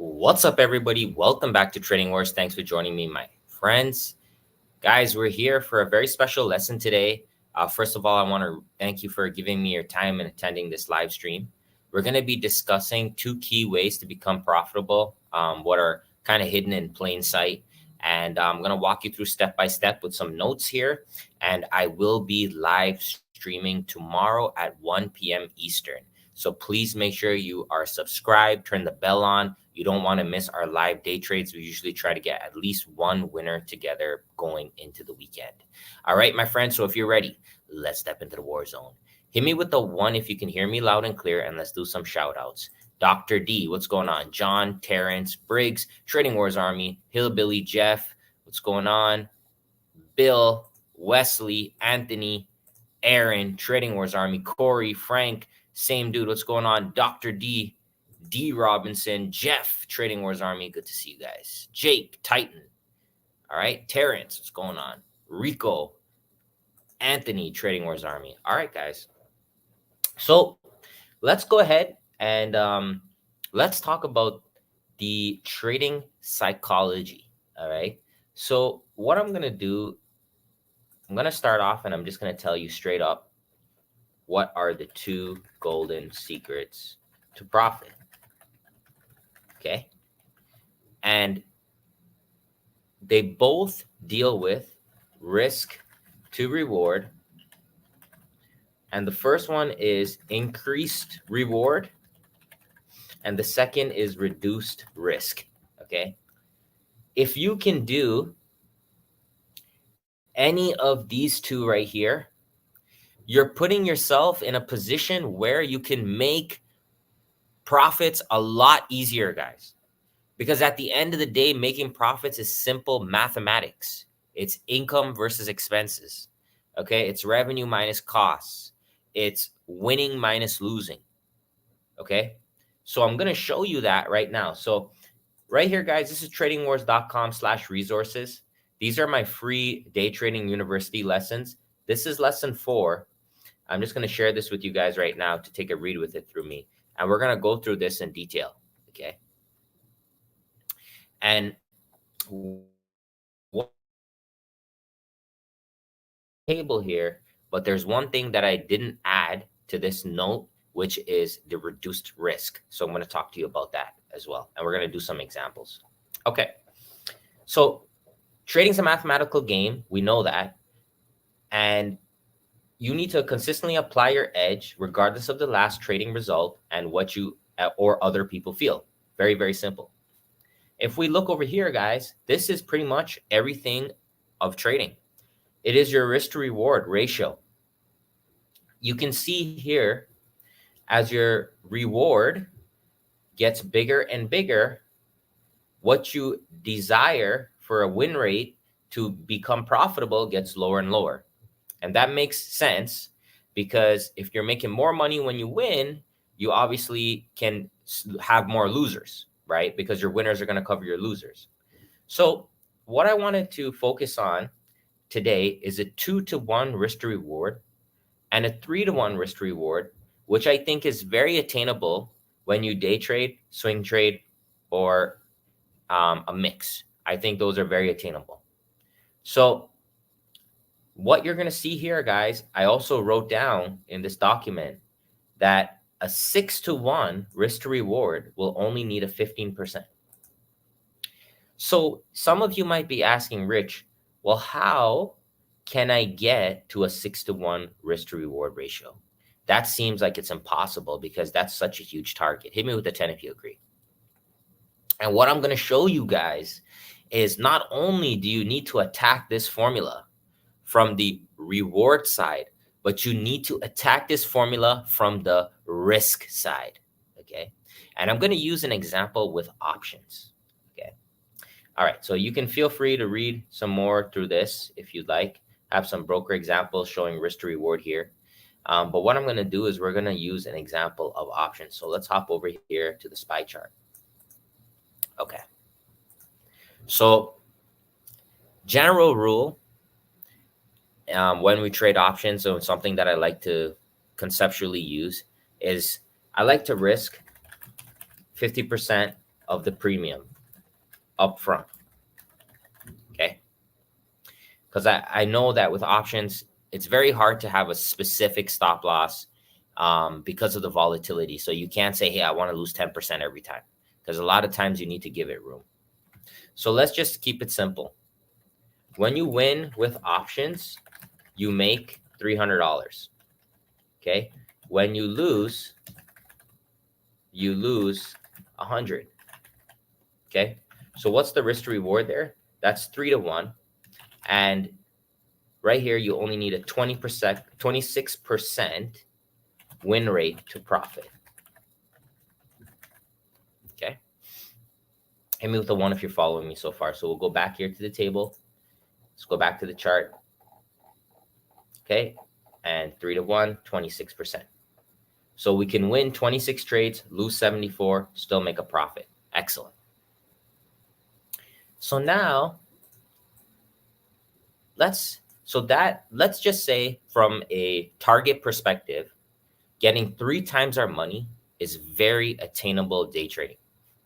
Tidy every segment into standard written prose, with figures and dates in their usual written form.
What's up, everybody? Welcome back to Trading Wars. Thanks for joining me, my friends. Guys, we're here for a very special lesson today. First of all, I want to thank you for giving me your time and attending this live stream. We're going to be discussing two key ways to become profitable, what are kind of hidden in plain sight. And I'm going to walk you through step by step with some notes here. And I will be live streaming tomorrow at 1 p.m. Eastern. So please make sure you are subscribed, turn the bell on. You don't want to miss our live day trades. We usually try to get at least one winner together going into the weekend. All right, my friends. So if you're ready, let's step into the war zone. Hit me with the one if you can hear me loud and clear, and let's do some shout outs. Dr. D, what's going on? John, Terrence, Briggs, Trading Wars Army, Hillbilly Jeff, what's going on? Bill, Wesley, Anthony, Aaron, Trading Wars Army, Corey, Frank, same dude, what's going on? Dr. D, D Robinson, Jeff, Trading Wars Army, good to see you guys. Jake, Titan, all right. Terrence, what's going on? Rico, Anthony, Trading Wars Army. All right, guys. So let's go ahead and let's talk about the trading psychology, all right? So what I'm going to do, I'm going to start off and I'm just going to tell you straight up what are the two golden secrets to profit. Okay. And they both deal with risk to reward. And the first one is increased reward. And the second is reduced risk. Okay. If you can do any of these two right here, you're putting yourself in a position where you can make profits a lot easier, guys. Because at the end of the day, making profits is simple mathematics. It's income versus expenses. Okay, it's revenue minus costs. It's winning minus losing. Okay, so I'm going to show you that right now. So right here, guys, this is tradingwars.com/resources. These are my free day trading university lessons. This is lesson 4. I'm just going to share this with you guys right now to take a read with it through me. And we're going to go through this in detail. Okay. And what table here, but there's one thing that I didn't add to this note, which is the reduced risk. So I'm going to talk to you about that as well. And we're going to do some examples. Okay. So trading's a mathematical game. We know that. And you need to consistently apply your edge regardless of the last trading result and what you or other people feel. Very, very simple. If we look over here, guys, this is pretty much everything of trading. It is your risk to reward ratio. You can see here as your reward gets bigger and bigger, what you desire for a win rate to become profitable gets lower and lower. And that makes sense because if you're making more money when you win, you obviously can have more losers, right? Because your winners are going to cover your losers. So what I wanted to focus on today is a 2-to-1 risk to reward and a 3-to-1 risk to reward, which I think is very attainable when you day trade, swing trade, or a mix. I think those are very attainable. So what you're going to see here, guys, I also wrote down in this document that a 6-to-1 risk to reward will only need a 15%. So some of you might be asking, Rich, well, how can I get to a 6-to-1 risk to reward ratio? That seems like it's impossible because that's such a huge target. Hit me with a 10 if you agree. And what I'm going to show you guys is not only do you need to attack this formula from the reward side, but you need to attack this formula from the risk side, okay? And I'm going to use an example with options, okay? All right, so you can feel free to read some more through this if you'd like. I have some broker examples showing risk to reward here. But what I'm going to do is we're going to use an example of options. So let's hop over here to the SPY chart. Okay. So general rule, when we trade options, so something that I like to conceptually use is I like to risk 50% of the premium up front. Okay. Because I know that with options, it's very hard to have a specific stop loss because of the volatility. So you can't say, hey, I want to lose 10% every time, because a lot of times you need to give it room. So let's just keep it simple. When you win with options, you make $300. Okay. When you lose 100. Okay. So what's the risk to reward there? That's 3-1. And right here, you only need a 26% win rate to profit. Okay. Hit me with a 1 if you're following me so far. So we'll go back here to the table. Let's go back to the chart. Okay. And 3-1, 26%. So we can win 26 trades, lose 74, still make a profit. Excellent. So now let's just say from a target perspective, getting 3 times our money is very attainable day trading.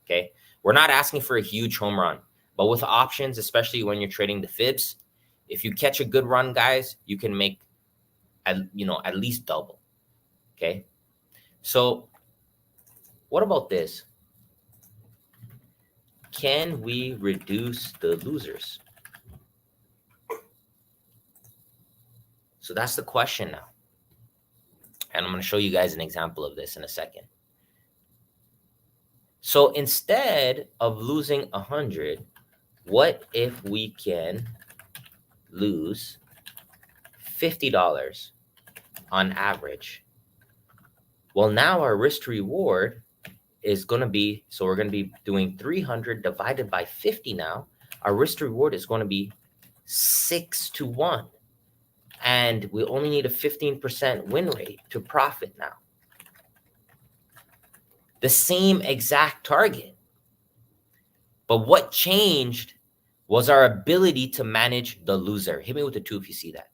Okay. We're not asking for a huge home run, but with options, especially when you're trading the fibs, if you catch a good run, guys, you can make at least double. Okay. So what about this? Can we reduce the losers? So that's the question now. And I'm going to show you guys an example of this in a second. So instead of losing 100, what if we can lose $50 on average? Well, now our risk to reward is going to be, so we're going to be doing 300 divided by 50 now. Our risk to reward is going to be 6-1. And we only need a 15% win rate to profit now. The same exact target. But what changed was our ability to manage the loser. Hit me with a 2 if you see that.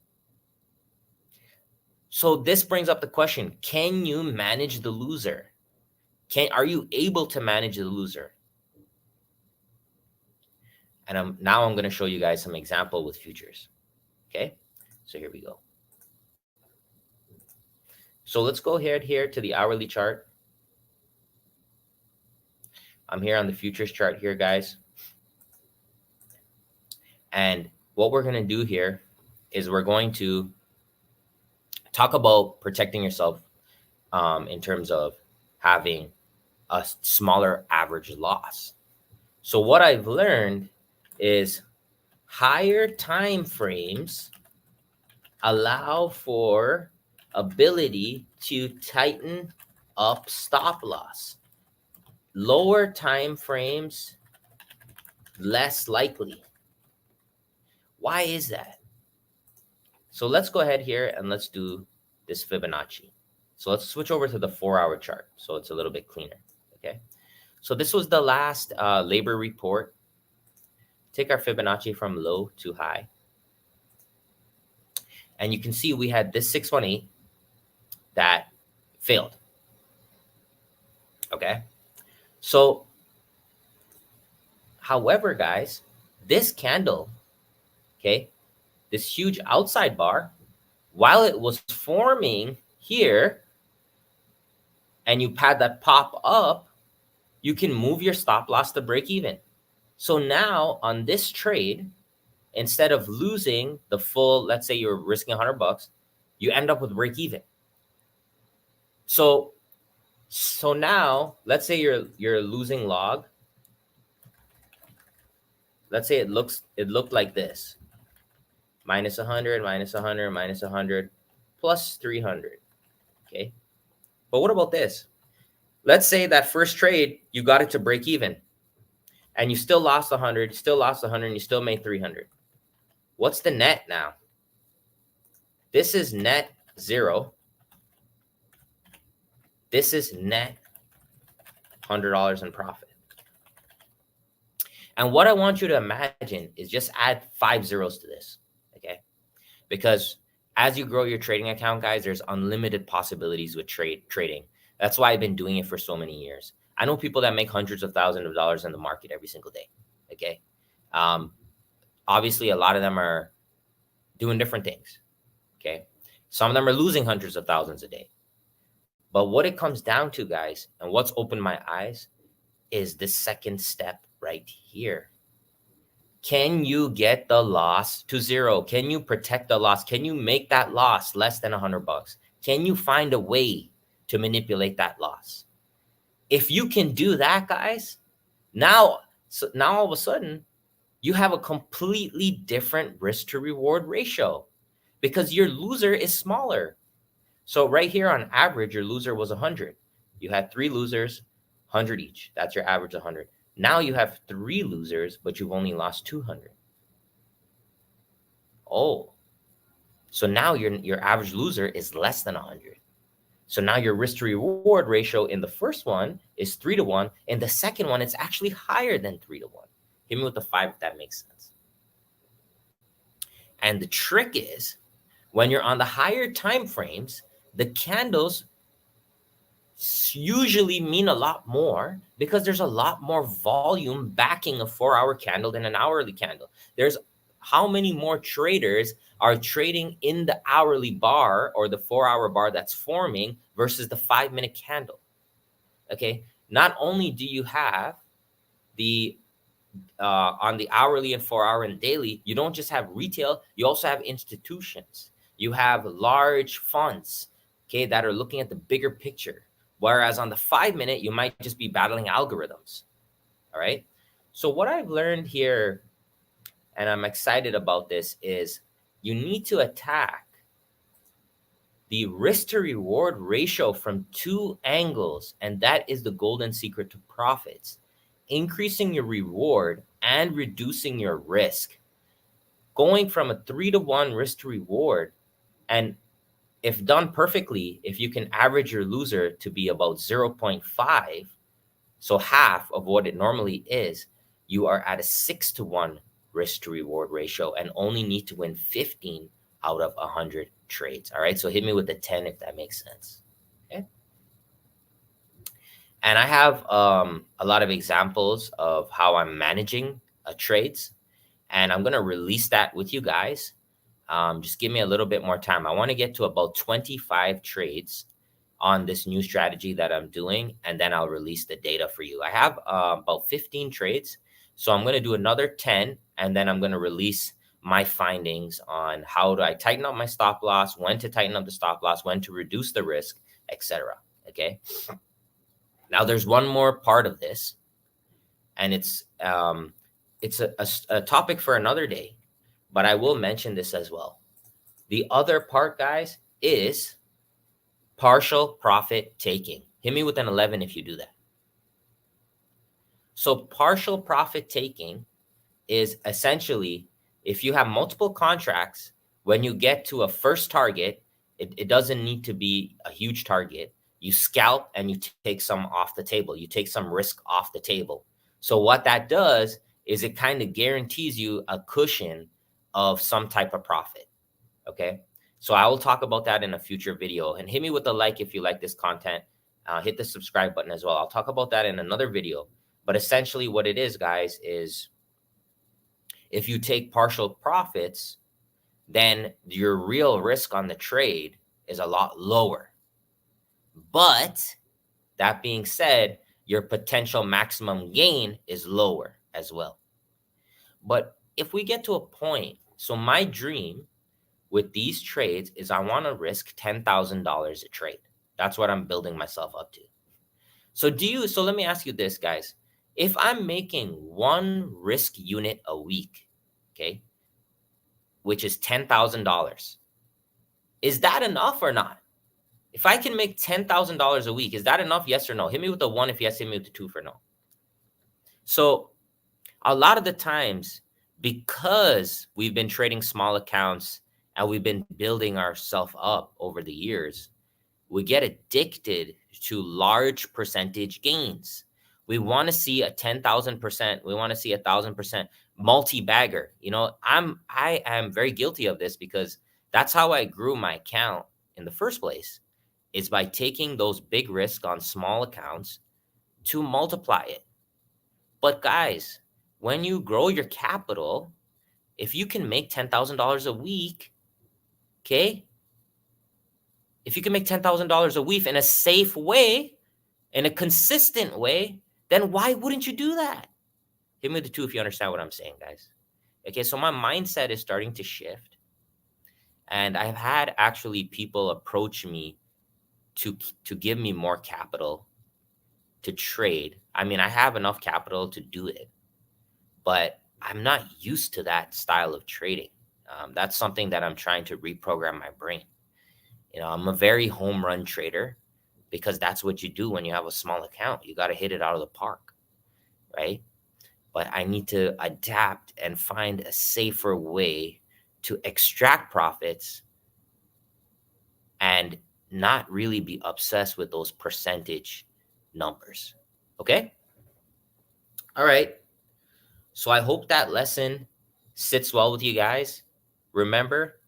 So this brings up the question, can you manage the loser? Are you able to manage the loser? And now I'm going to show you guys some example with futures. Okay, so here we go. So let's go ahead here to the hourly chart. I'm here on the futures chart here, guys. And what we're going to do here is we're going to talk about protecting yourself in terms of having a smaller average loss. So what I've learned is higher time frames allow for ability to tighten up stop loss. Lower time frames, less likely. Why is that? So let's go ahead here and let's do this Fibonacci. So let's switch over to the 4-hour chart so it's a little bit cleaner. Okay. So this was the last labor report. Take our Fibonacci from low to high. And you can see we had this 618 that failed. Okay. So, however, guys, this candle, okay, this huge outside bar, while it was forming here, and you had that pop up, you can move your stop loss to break even. So now on this trade, instead of losing the full, let's say you're risking $100, you end up with break even. So now let's say you're losing log. Let's say it looked like this. Minus 100, minus 100, minus 100, plus 300. Okay. But what about this? Let's say that first trade, you got it to break even. And you still lost 100, you still lost 100, and you still made 300. What's the net now? This is net 0. This is net $100 in profit. And what I want you to imagine is just add 5 zeros to this, okay? Because as you grow your trading account, guys, there's unlimited possibilities with trading. That's why I've been doing it for so many years. I know people that make hundreds of thousands of dollars in the market every single day. Okay. Obviously, a lot of them are doing different things. Okay. Some of them are losing hundreds of thousands a day. But what it comes down to, guys, and what's opened my eyes is the second step right here. Can you get the loss to zero? Can you protect the loss? Can you make that loss less than $100? Can you find a way to manipulate that loss? If you can do that, guys, now all of a sudden, you have a completely different risk to reward ratio because your loser is smaller. So right here on average, your loser was 100. You had 3 losers, 100 each. That's your average 100. Now you have 3 losers, but you've only lost 200. Oh, so now your average loser is less than 100. So now your risk to reward ratio in the first one is 3 to 1. In the second one, it's actually higher than 3 to 1. Hit me with the 5 if that makes sense. And the trick is when you're on the higher time frames, the candles usually mean a lot more because there's a lot more volume backing a 4-hour candle than an hourly candle. There's how many more traders are trading in the hourly bar or the 4-hour bar that's forming versus the 5-minute candle. Okay. Not only do you have the on the hourly and 4-hour and daily, you don't just have retail, you also have institutions. You have large funds, okay, that are looking at the bigger picture. Whereas on the 5-minute, you might just be battling algorithms. All right. So what I've learned here, and I'm excited about this, is you need to attack the risk to reward ratio from 2 angles. And that is the golden secret to profits. Increasing your reward and reducing your risk. Going from a 3 to 1 risk to reward, and if done perfectly, if you can average your loser to be about 0.5, so half of what it normally is, you are at a 6 to 1 risk to reward ratio and only need to win 15 out of 100 trades. All right. So hit me with the 10 if that makes sense. Okay. And I have a lot of examples of how I'm managing trades, and I'm going to release that with you guys. Just give me a little bit more time. I want to get to about 25 trades on this new strategy that I'm doing, and then I'll release the data for you. I have about 15 trades, so I'm going to do another 10, and then I'm going to release my findings on how do I tighten up my stop loss, when to tighten up the stop loss, when to reduce the risk, etc. Okay. Now there's one more part of this, and it's a topic for another day, but I will mention this as well. The other part, guys, is partial profit taking. Hit me with an 11 if you do that. So partial profit taking is essentially if you have multiple contracts, when you get to a first target, it doesn't need to be a huge target. You scalp and you take some off the table. You take some risk off the table. So what that does is it kind of guarantees you a cushion of some type of profit. Okay. So I will talk about that in a future video, and hit me with a like if you like this content. Hit the subscribe button as well. I'll talk about that in another video. But essentially what it is, guys, is if you take partial profits, then your real risk on the trade is a lot lower. But that being said, your potential maximum gain is lower as well. But if we get to a point, so my dream with these trades is I want to risk $10,000 a trade. That's what I'm building myself up to. So let me ask you this, guys. If I'm making 1 risk unit a week, okay, which is $10,000, is that enough or not? If I can make $10,000 a week, is that enough? Yes or no? Hit me with the 1 if yes, hit me with the 2 for no. So a lot of the times, because we've been trading small accounts and we've been building ourselves up over the years, we get addicted to large percentage gains. We want to see a 10,000%. We want to see 1,000% multi-bagger. You know, I am very guilty of this because that's how I grew my account in the first place, is by taking those big risks on small accounts, to multiply it. But guys, when you grow your capital, if you can make $10,000 a week, okay? If you can make $10,000 a week in a safe way, in a consistent way, then why wouldn't you do that? Hit me with the 2 if you understand what I'm saying, guys. Okay, so my mindset is starting to shift. And I've had actually people approach me to give me more capital to trade. I mean, I have enough capital to do it, but I'm not used to that style of trading. That's something that I'm trying to reprogram my brain. I'm a very home run trader because that's what you do when you have a small account. You got to hit it out of the park, right? But I need to adapt and find a safer way to extract profits and not really be obsessed with those percentage numbers. Okay? All right. So I hope that lesson sits well with you guys. Remember,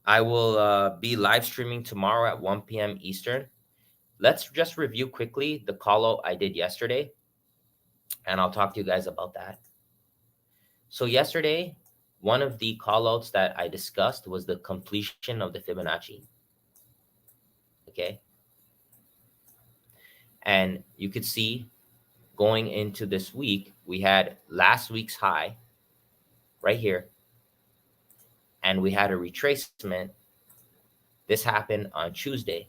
I will be live streaming tomorrow at 1 p.m. Eastern. Let's just review quickly the call out I did yesterday, and I'll talk to you guys about that. So yesterday, one of the call outs that I discussed was the completion of the Fibonacci. Okay. And you could see going into this week, we had last week's high right here, and we had a retracement. This happened on Tuesday,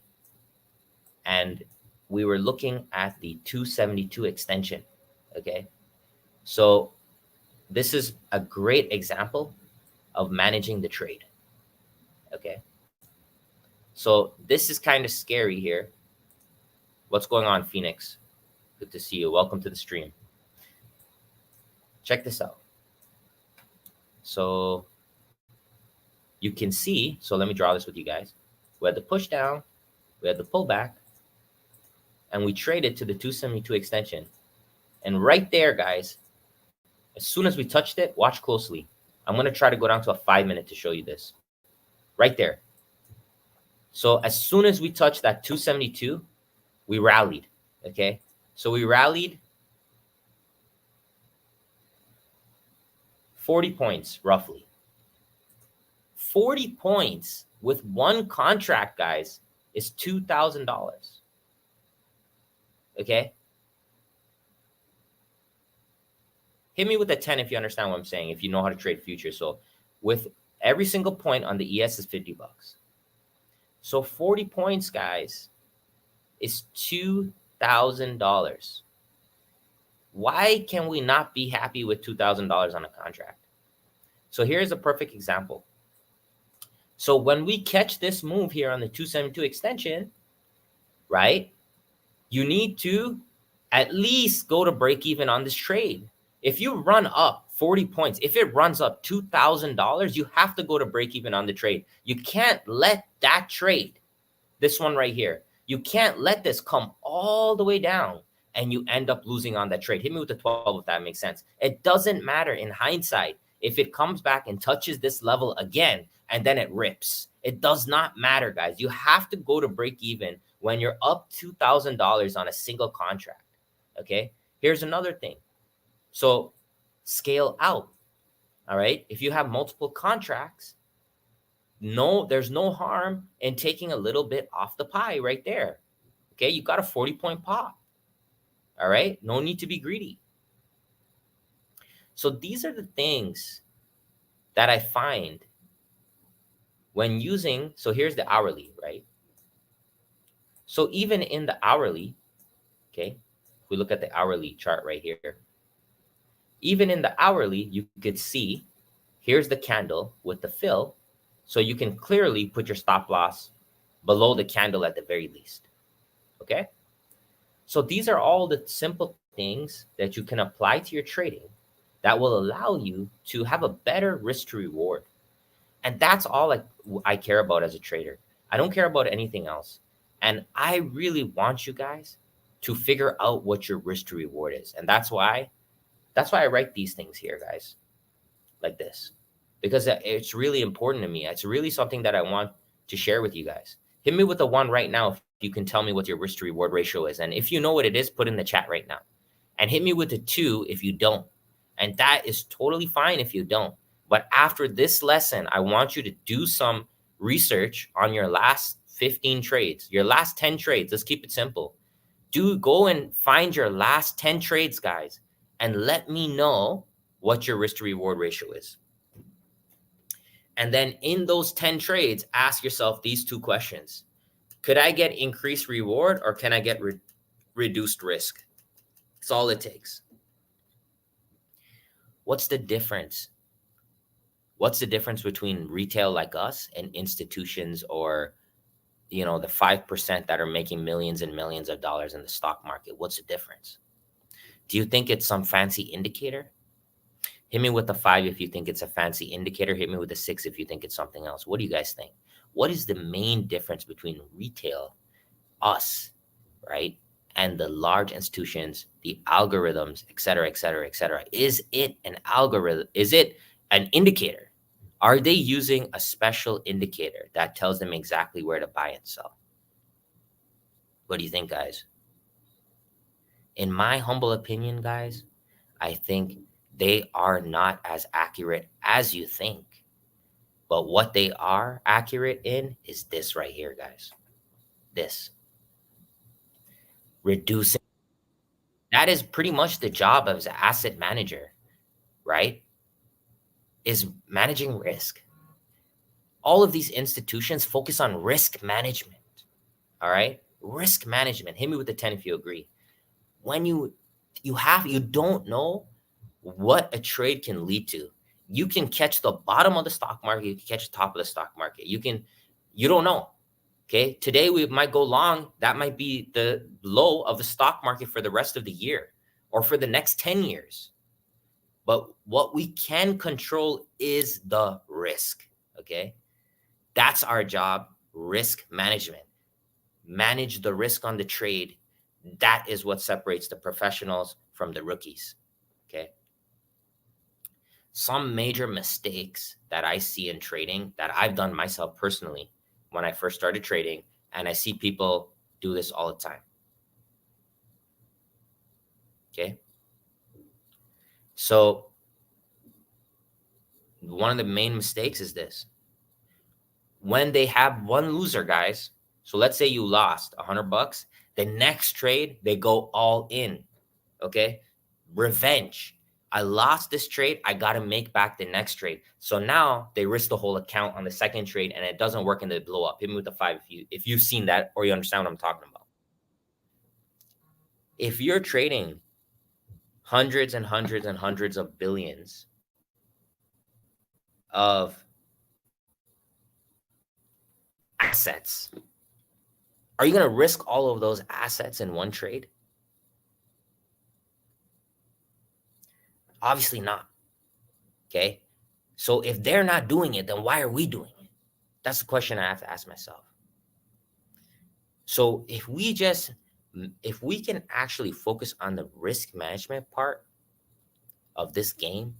and we were looking at the 272 extension. Okay. So this is a great example of managing the trade. Okay. So this is kind of scary here. What's going on, Phoenix? Good to see you. Welcome to the stream. Check this out. So you can see, so let me draw this with you guys. We had the push down, we had the pullback, and we traded to the 272 extension. And right there, guys, as soon as we touched it, watch closely. I'm going to try to go down to a 5-minute to show you this. Right there. So as soon as we touched that 272, we rallied. Okay. So we rallied 40 points, roughly. 40 points with one contract, guys, is $2,000. Okay. Hit me with a 10 if you understand what I'm saying, if you know how to trade futures. So with every single point on the ES is $50. So 40 points, guys, is $2,000. Why can we not be happy with $2,000 on a contract? So here's a perfect example. So when we catch this move here on the 272 extension, right, you need to at least go to break even on this trade. If you run up 40 points, if it runs up $2,000, you have to go to break even on the trade. You can't let that trade, this one right here, you can't let this come all the way down and you end up losing on that trade. Hit me with the 12 if that makes sense. It doesn't matter in hindsight if it comes back and touches this level again and then it rips. It does not matter, guys. You have to go to break even when you're up $2,000 on a single contract. Okay. Here's another thing. So scale out. All right. If you have multiple contracts, there's no harm in taking a little bit off the pie right there. Okay. You got a 40-point pop. All right. No need to be greedy. So these are the things that I find when using. So here's the hourly, right? So even in the hourly, okay, if we look at the hourly chart right here, even in the hourly, you could see here's the candle with the fill. So you can clearly put your stop loss below the candle at the very least. Okay. So these are all the simple things that you can apply to your trading that will allow you to have a better risk to reward. And that's all I care about as a trader. I don't care about anything else. And I really want you guys to figure out what your risk to reward is. And that's why I write these things here, guys, like this, because it's really important to me. It's really something that I want to share with you guys. Hit me with a 1 right now if you can tell me what your risk to reward ratio is. And if you know what it is, put in the chat right now. And hit me with a 2 if you don't. And that is totally fine if you don't. But after this lesson, I want you to do some research on your last 15 trades, your last 10 trades. Let's keep it simple. Go and find your last 10 trades, guys, and let me know what your risk to reward ratio is. And then in those 10 trades, ask yourself these 2 questions. Could I get increased reward or can I get reduced risk? That's all it takes. What's the difference? What's the difference between retail like us and institutions, or the 5% that are making millions and millions of dollars in the stock market? What's the difference? Do you think it's some fancy indicator? Hit me with a 5 if you think it's a fancy indicator. Hit me with a 6 if you think it's something else. What do you guys think? What is the main difference between retail, us, right, and the large institutions, the algorithms, et cetera, et cetera, et cetera? Is it an algorithm? Is it an indicator? Are they using a special indicator that tells them exactly where to buy and sell? What do you think, guys? In my humble opinion, guys, I think they are not as accurate as you think. But what they are accurate in is this right here, guys. This. Reducing. That is pretty much the job of an asset manager, right? Is managing risk. All of these institutions focus on risk management. All right? Risk management. Hit me with a 10 if you agree. When you don't know what a trade can lead to. You can catch the bottom of the stock market. You can catch the top of the stock market. You don't know. Okay. Today we might go long. That might be the low of the stock market for the rest of the year or for the next 10 years. But what we can control is the risk. Okay. That's our job. Risk management. Manage the risk on the trade. That is what separates the professionals from the rookies. Okay. Some major mistakes that I see in trading that I've done myself personally when I first started trading, and I see people do this all the time. Okay. So one of the main mistakes is this. When they have one loser, guys, so let's say you lost $100, the next trade, they go all in. Okay. Revenge. I lost this trade. I got to make back the next trade. So now they risk the whole account on the second trade and it doesn't work and they blow up. Hit me with the 5 if you've seen that or you understand what I'm talking about. If you're trading hundreds and hundreds and hundreds of billions of assets, are you going to risk all of those assets in one trade? Obviously not. Okay. So if they're not doing it, then why are we doing it? That's the question I have to ask myself. So if we can actually focus on the risk management part of this game,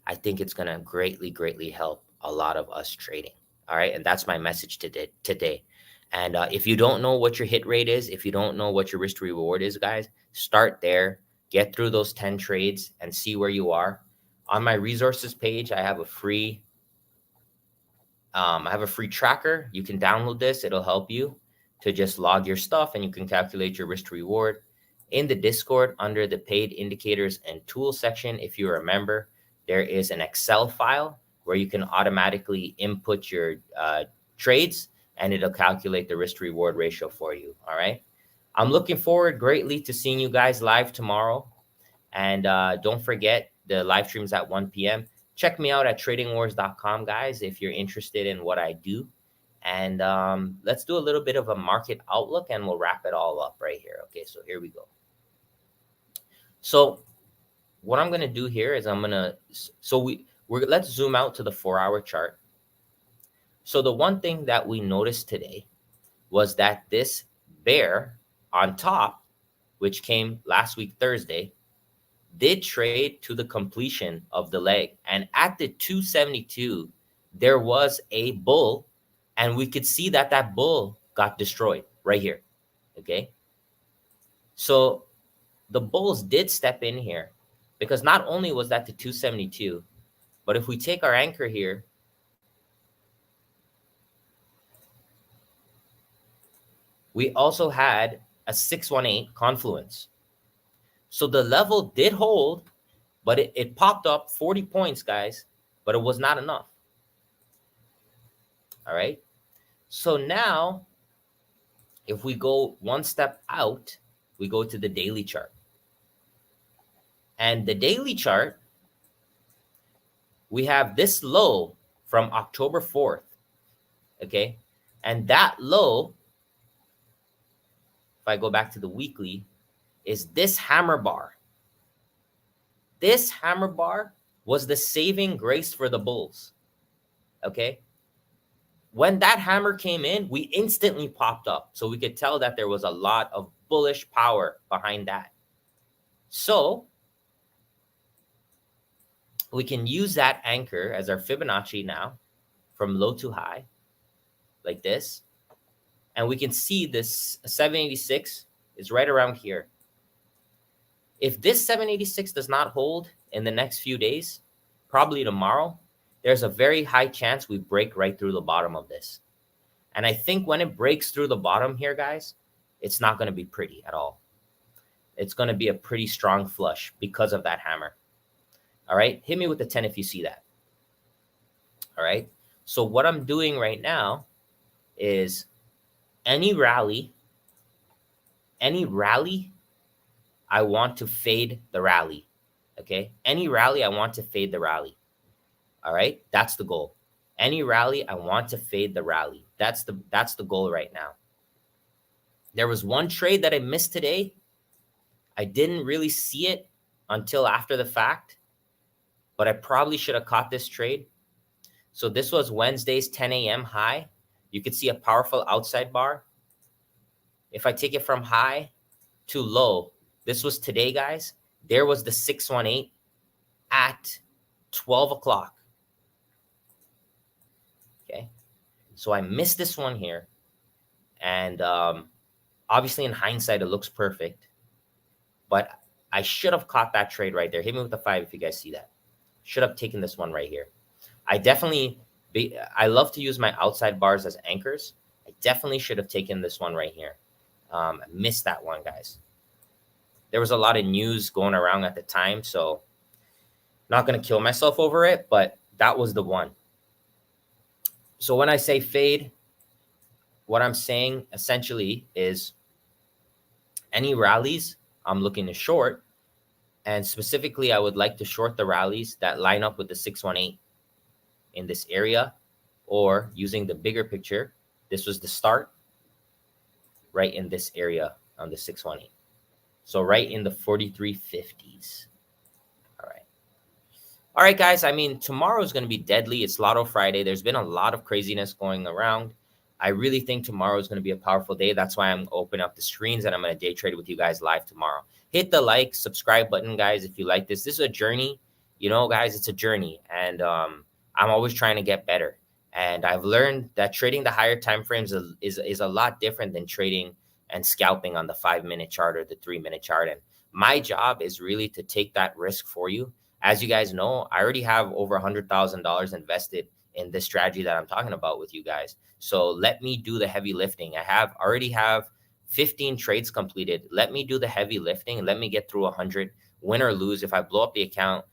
I think it's going to greatly, greatly help a lot of us trading. All right. And that's my message today. And if you don't know what your hit rate is, if you don't know what your risk to reward is, guys, start there. Get through those 10 trades and see where you are. On my resources page, I have a free tracker. You can download this. It'll help you to just log your stuff and you can calculate your risk to reward. In the Discord, under the paid indicators and tools section, if you remember, there is an Excel file where you can automatically input your trades and it'll calculate the risk to reward ratio for you. All right. I'm looking forward greatly to seeing you guys live tomorrow. And don't forget the live streams at 1 p.m. Check me out at tradingwars.com, guys, if you're interested in what I do. And let's do a little bit of a market outlook and we'll wrap it all up right here. Okay, so here we go. So what I'm going to do here is let's zoom out to the 4-hour chart. So the one thing that we noticed today was that this bear on top, which came last week, Thursday, did trade to the completion of the leg. And at the 272, there was a bull, and we could see that bull got destroyed. right here. Okay. So the bulls did step in here because not only was that the 272, but if we take our anchor here, we also had a 618 confluence. So the level did hold, but it popped up 40 points, guys, but it was not enough. All right. So now if we go one step out, we go to the daily chart. And the daily chart, we have this low from October 4th. Okay. And that low, if I go back to the weekly, is this hammer bar. This hammer bar was the saving grace for the bulls. Okay. When that hammer came in, we instantly popped up. So we could tell that there was a lot of bullish power behind that. So we can use that anchor as our Fibonacci now from low to high like this. And we can see this 786 is right around here. If this 786 does not hold in the next few days, probably tomorrow, there's a very high chance we break right through the bottom of this. And I think when it breaks through the bottom here, guys, it's not going to be pretty at all. It's going to be a pretty strong flush because of that hammer. All right. Hit me with the 10 if you see that. All right. So what I'm doing right now is any rally, I want to fade the rally. Okay. Any rally, I want to fade the rally. All right. That's the goal. Any rally, I want to fade the rally. That's the goal right now. There was one trade that I missed today. I didn't really see it until after the fact, but I probably should have caught this trade. So this was Wednesday's 10 a.m. high. You could see a powerful outside bar. If I take it from high to low, this was today, guys. There was the 618 at 12 o'clock. Okay. So I missed this one here. And obviously in hindsight, it looks perfect. But I should have caught that trade right there. Hit me with the 5 if you guys see that. Should have taken this one right here. I love to use my outside bars as anchors. I definitely should have taken this one right here. I missed that one, guys. There was a lot of news going around at the time, so not going to kill myself over it, but that was the one. So when I say fade, what I'm saying essentially is any rallies I'm looking to short, and specifically I would like to short the rallies that line up with the 618 in this area, or using the bigger picture, this was the start right in this area on the 618. So right in the 43.50s. All right, guys. I mean, tomorrow is going to be deadly. It's Lotto Friday. There's been a lot of craziness going around. I really think tomorrow is going to be a powerful day. That's why I'm opening up the screens and I'm going to day trade with you guys live tomorrow. Hit the like, subscribe button, guys, if you like this. This is a journey. You know, guys, it's a journey. And I'm always trying to get better. And I've learned that trading the higher time frames is a lot different than trading and scalping on the 5-minute chart or the 3-minute chart. And my job is really to take that risk for you. As you guys know, I already have over $100,000 invested in this strategy that I'm talking about with you guys. So let me do the heavy lifting. I already have 15 trades completed. Let me do the heavy lifting and let me get through 100. Win or lose, if I blow up the account,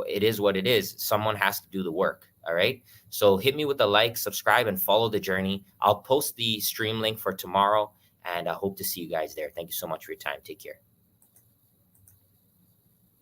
it is what it is. Someone has to do the work. All right. So hit me with a like, subscribe, and follow the journey. I'll post the stream link for tomorrow, and I hope to see you guys there. Thank you so much for your time. Take care.